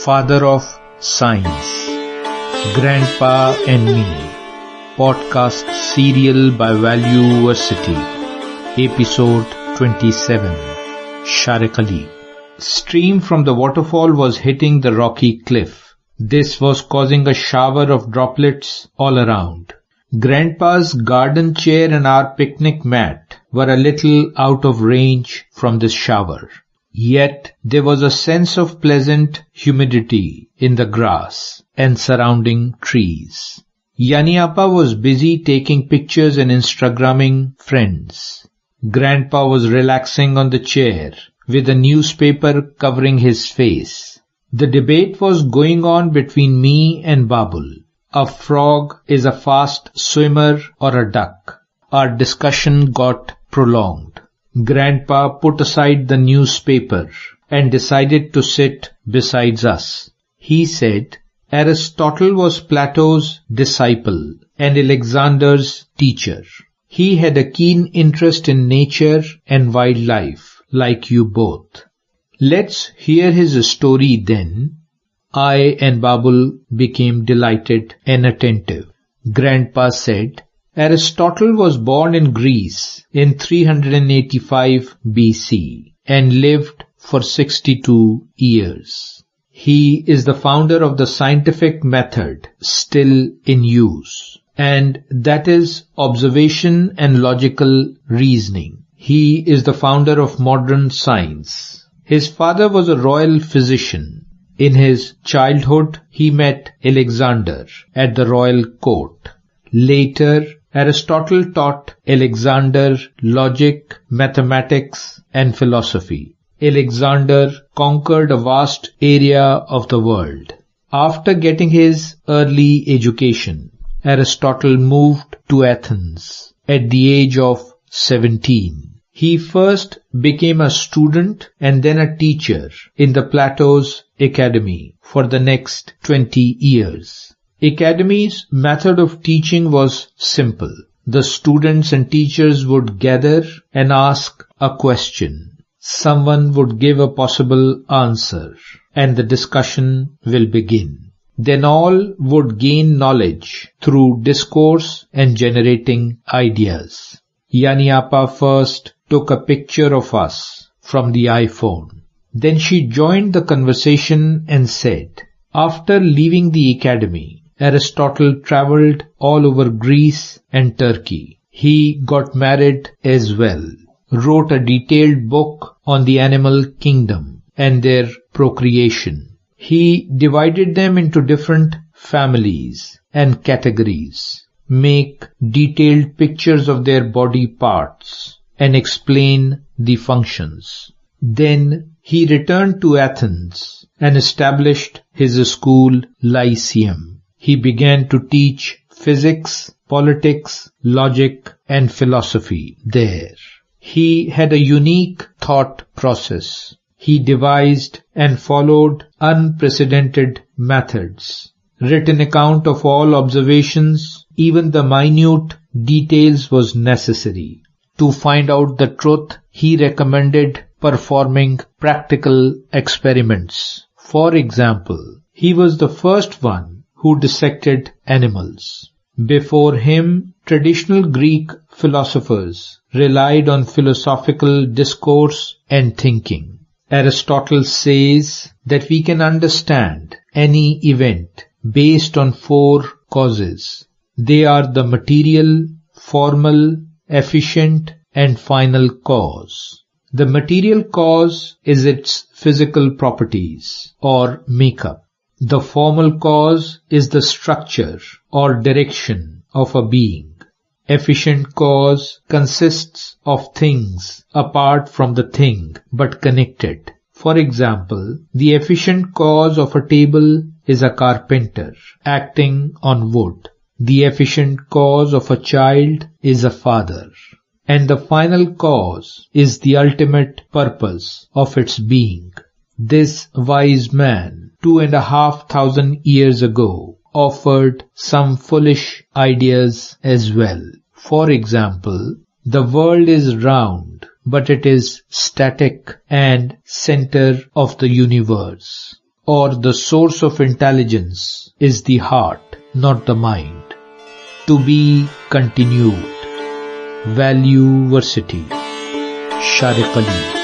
Father of Science, Grandpa and Me, podcast serial by Valueversity, episode 27, Sharekali. Stream from the waterfall was hitting the rocky cliff. This was causing a shower of droplets all around. Grandpa's garden chair and our picnic mat were a little out of range from this shower. Yet there was a sense of pleasant humidity in the grass and surrounding trees. Yaniappa was busy taking pictures and Instagramming friends. Grandpa was relaxing on the chair with a newspaper covering his face. The debate was going on between me and Babul. A frog is a fast swimmer or a duck. Our discussion got prolonged. Grandpa put aside the newspaper and decided to sit beside us. He said, Aristotle was Plato's disciple and Alexander's teacher. He had a keen interest in nature and wildlife, like you both. Let's hear his story then. I and Babul became delighted and attentive. Grandpa said, Aristotle was born in Greece in 385 BC and lived for 62 years. He is the founder of the scientific method still in use, and that is observation and logical reasoning. He is the founder of modern science. His father was a royal physician. In his childhood, he met Alexander at the royal court. Later, Aristotle taught Alexander logic, mathematics, and philosophy. Alexander conquered a vast area of the world. After getting his early education, Aristotle moved to Athens at the age of 17. He first became a student and then a teacher in the Plato's Academy for the next 20 years. Academy's method of teaching was simple. The students and teachers would gather and ask a question. Someone would give a possible answer, and the discussion will begin. Then all would gain knowledge through discourse and generating ideas. Yaniappa first took a picture of us from the iPhone. Then she joined the conversation and said, after leaving the academy, Aristotle traveled all over Greece and Turkey. He got married as well, wrote a detailed book on the animal kingdom and their procreation. He divided them into different families and categories, make detailed pictures of their body parts, and explain the functions. Then he returned to Athens and established his school Lyceum. He began to teach physics, politics, logic, and philosophy there. He had a unique thought process. He devised and followed unprecedented methods. Written account of all observations, even the minute details was necessary. To find out the truth, he recommended performing practical experiments. For example, he was the first one who dissected animals. Before him, traditional Greek philosophers relied on philosophical discourse and thinking. Aristotle says that we can understand any event based on 4 causes. They are the material, formal, efficient, and final cause. The material cause is its physical properties or makeup. The formal cause is the structure or direction of a being. Efficient cause consists of things apart from the thing but connected. For example, the efficient cause of a table is a carpenter acting on wood. The efficient cause of a child is a father. And the final cause is the ultimate purpose of its being. This wise man, 2,500 years ago, offered some foolish ideas as well. For example, the world is round, but it is static and center of the universe. or the source of intelligence is the heart, not the mind. To be continued. Valueversity. Shariq Ali.